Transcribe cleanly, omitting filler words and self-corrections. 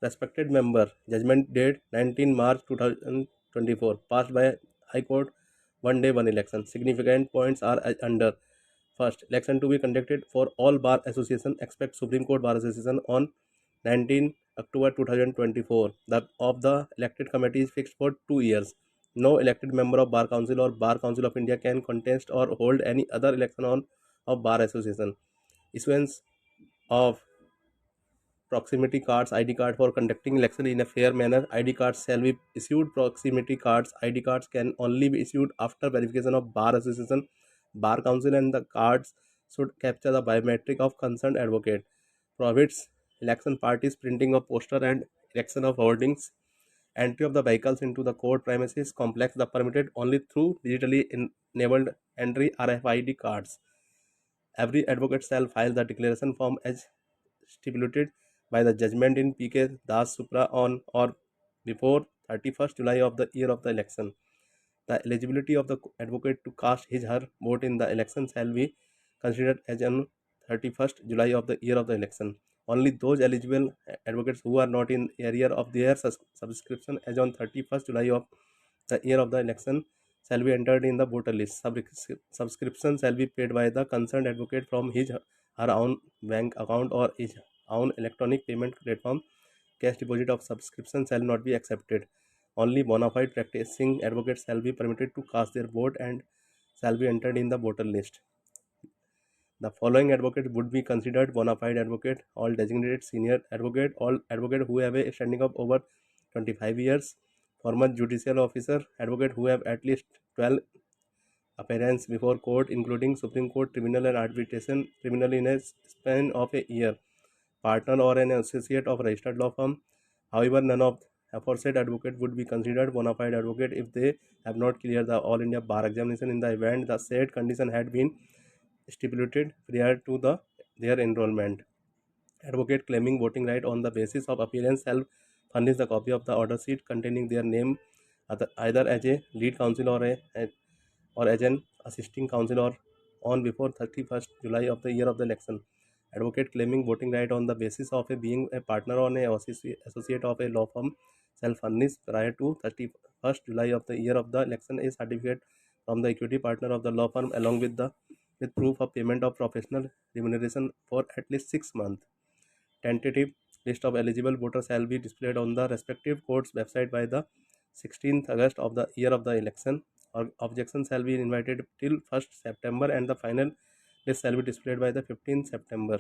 Respected member, judgment date 19 March 2024, passed by High Court, one day, one election. Significant points are as under. First, election to be conducted for all bar association except Supreme Court Bar Association on 19 October 2024. The of the elected committee is fixed for 2 years. No elected member of Bar Council or Bar Council of India can contest or hold any other election on of Bar Association. Issuance of proximity cards, ID card for conducting election in a fair manner. ID cards shall be issued. Proximity cards, ID cards can only be issued after verification of Bar Association, Bar Council, and the cards should capture the biometric of concerned advocate. Prohibits election parties printing of poster and erection of hoardings. Entry of the vehicles into the court premises complex the permitted only through digitally enabled entry RFID cards. Every advocate shall file the declaration form as stipulated by the judgment in PK Das Supra on or before 31st July of the year of the election. The eligibility of the advocate to cast his her vote in the election shall be considered as on 31st July of the year of the election. Only those eligible advocates who are not in area of their subscription as on 31st July of the year of the election shall be entered in the voter list. Subscription shall be paid by the concerned advocate from his her own bank account or his own electronic payment platform. Cash deposit of subscription shall not be accepted. Only bona fide practicing advocates shall be permitted to cast their vote and shall be entered in the voter list. The following advocate would be considered bona fide advocate: all designated senior advocate, all advocate who have a standing of over 25 years, former judicial officer, advocate who have at least 12 appearance before court, including Supreme Court, criminal and arbitration, criminal in a span of a year, partner or an associate of registered law firm. However, none of aforesaid advocate would be considered bona fide advocate if they have not cleared the All India Bar examination in the event the said condition had been stipulated prior to their enrollment. Advocate claiming voting right on the basis of appearance shall furnish the copy of the order sheet containing their name either as a lead counsel or as an assisting counsel or on before 31st July of the year of the election. Advocate claiming voting right on the basis of being a partner or an associate of a law firm shall furnish prior to 31st July of the year of the election a certificate from the equity partner of the law firm along with proof of payment of professional remuneration for at least 6 months. Tentative list of eligible voters shall be displayed on the respective court's website by the 16th August of the year of the election. Objections shall be invited till 1st September and the final list shall be displayed by the 15th September.